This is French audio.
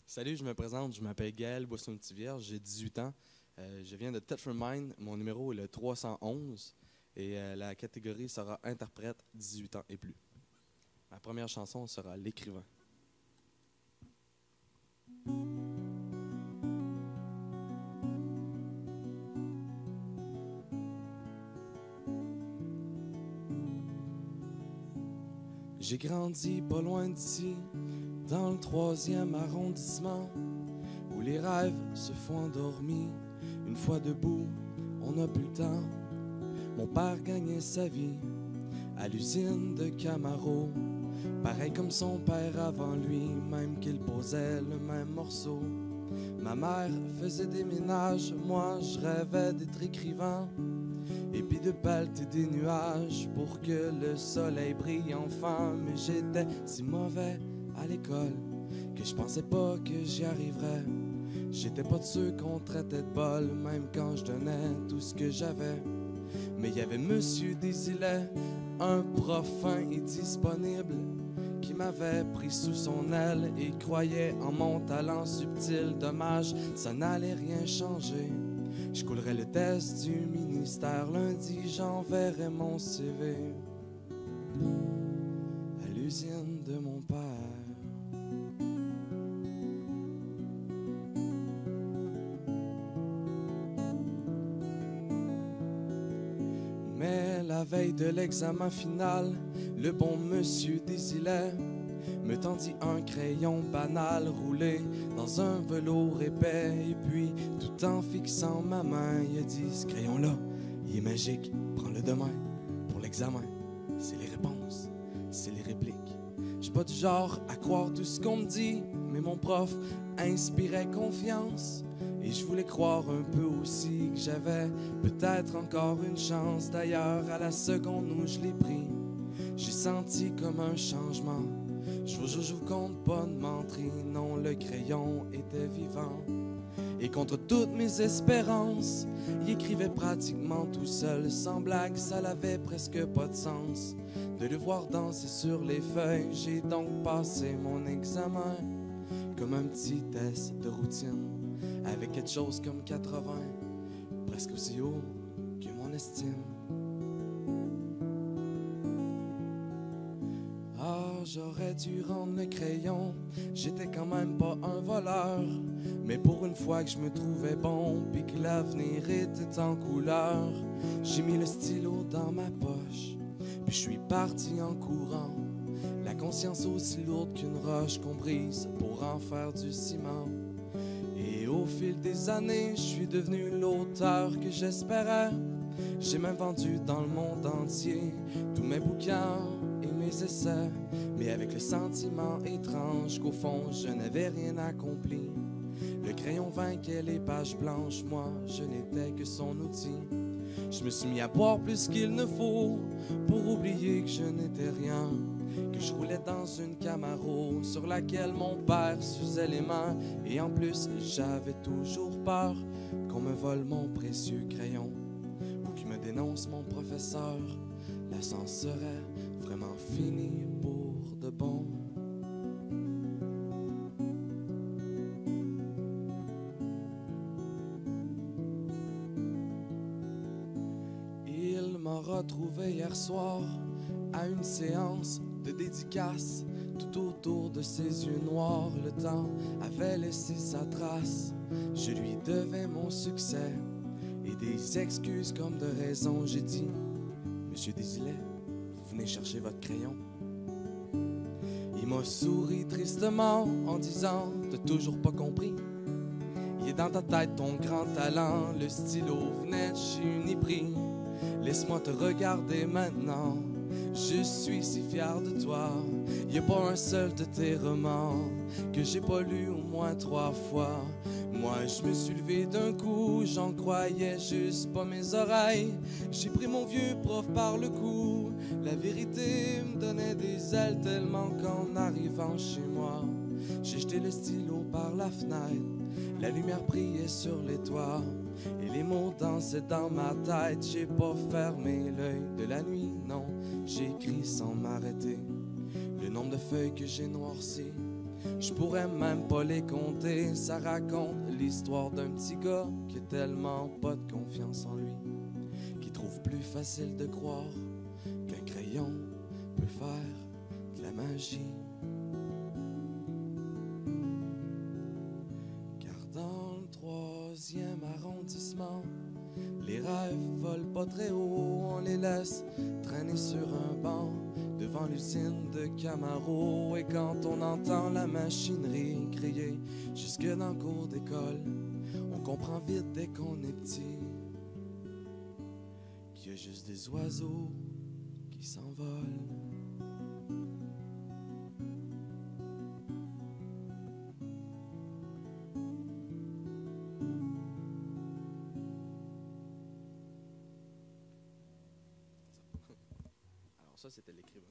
Salut, je me présente, je m'appelle Gaël Boisson-Petit-Vierge, j'ai 18 ans. Je viens de Thetford Mines, mon numéro est le 311 et la catégorie sera interprète 18 ans et plus. Ma première chanson sera L'écrivain. J'ai grandi pas loin d'ici, dans le 3e arrondissement, où les rêves se font endormis. Une fois debout, on n'a plus le temps. Mon père gagnait sa vie à l'usine de Camaro, pareil comme son père avant lui, même qu'il posait le même morceau. Ma mère faisait des ménages, moi je rêvais d'être écrivain. Et puis de pelleter des nuages pour que le soleil brille enfin. Mais j'étais si mauvais à l'école que je pensais pas que j'y arriverais. J'étais pas de ceux qu'on traitait de bol, même quand je donnais tout ce que j'avais. Mais il y avait Monsieur Desilets, un prof fin et disponible, qui m'avait pris sous son aile et croyait en mon talent subtil. Dommage, ça n'allait rien changer. Je coulerais le test du ministère. Lundi, j'enverrai mon CV à l'usine de mon père. Mais la veille de l'examen final, le bon monsieur Desilets me tendit un crayon banal roulé dans un velours épais. Et puis, tout en fixant ma main, il a dit « Ce crayon-là, il est magique, prends-le demain pour l'examen. C'est les réponses, c'est les répliques. » Je suis pas du genre à croire tout ce qu'on me dit, mais mon prof inspirait confiance. Et je voulais croire un peu aussi que j'avais peut-être encore une chance. D'ailleurs, à la seconde où je l'ai pris, j'ai senti comme un changement. Je vous compte pas de menterie, non, le crayon était vivant. Et contre toutes mes espérances, il écrivait pratiquement tout seul. Sans blague, ça n'avait presque pas de sens de le voir danser sur les feuilles. J'ai donc passé mon examen comme un petit test de routine, avec quelque chose comme 80, presque aussi haut que mon estime. J'aurais dû rendre le crayon, j'étais quand même pas un voleur. Mais pour une fois que je me trouvais bon, puis que l'avenir était en couleur, j'ai mis le stylo dans ma poche, puis je suis parti en courant. La conscience aussi lourde qu'une roche qu'on brise pour en faire du ciment. Et au fil des années, je suis devenu l'auteur que j'espérais. J'ai même vendu dans le monde entier tous mes bouquins et mes essais, mais avec le sentiment étrange qu'au fond je n'avais rien accompli. Le crayon vainquait les pages blanches, moi je n'étais que son outil. Je me suis mis à boire plus qu'il ne faut pour oublier que je n'étais rien, que je roulais dans une Camaro sur laquelle mon père s'usait les mains. Et en plus j'avais toujours peur qu'on me vole mon précieux crayon ou qu'il me dénonce mon professeur. La science serait vraiment finie pour de bon. Il m'a retrouvé hier soir à une séance de dédicace. Tout autour de ses yeux noirs, le temps avait laissé sa trace. Je lui devais mon succès et des excuses comme de raison. J'ai dit « Monsieur Desilets, vous venez chercher votre crayon. » Il m'a souri tristement en disant « T'as toujours pas compris? Il est dans ta tête ton grand talent. Le stylo venait de chez Uniprix. Laisse-moi te regarder maintenant. Je suis si fier de toi. Y a pas un seul de tes romans que j'ai pas lu au moins 3 fois. Moi je me suis levé d'un coup, j'en croyais juste pas mes oreilles. J'ai pris mon vieux prof par le cou. La vérité me donnait des ailes tellement qu'en arrivant chez moi, j'ai jeté le stylo par la fenêtre. La lumière brillait sur les toits et les mots dansaient dans ma tête. J'ai pas fermé l'œil de la nuit, non, j'ai écrit sans m'arrêter. Le nombre de feuilles que j'ai noircies, je pourrais même pas les compter. Ça raconte l'histoire d'un petit gars qui a tellement pas de confiance en lui, qui trouve plus facile de croire qu'un crayon peut faire de la magie. Car dans le 3e arrondissement, les rêves volent pas très haut, on les laisse traîner sur un banc devant l'usine de Camaro. Et quand on entend la machinerie crier jusque dans le cours d'école, on comprend vite dès qu'on est petit qu'il y a juste des oiseaux qui s'envolent. Alors ça, c'était l'écrivain.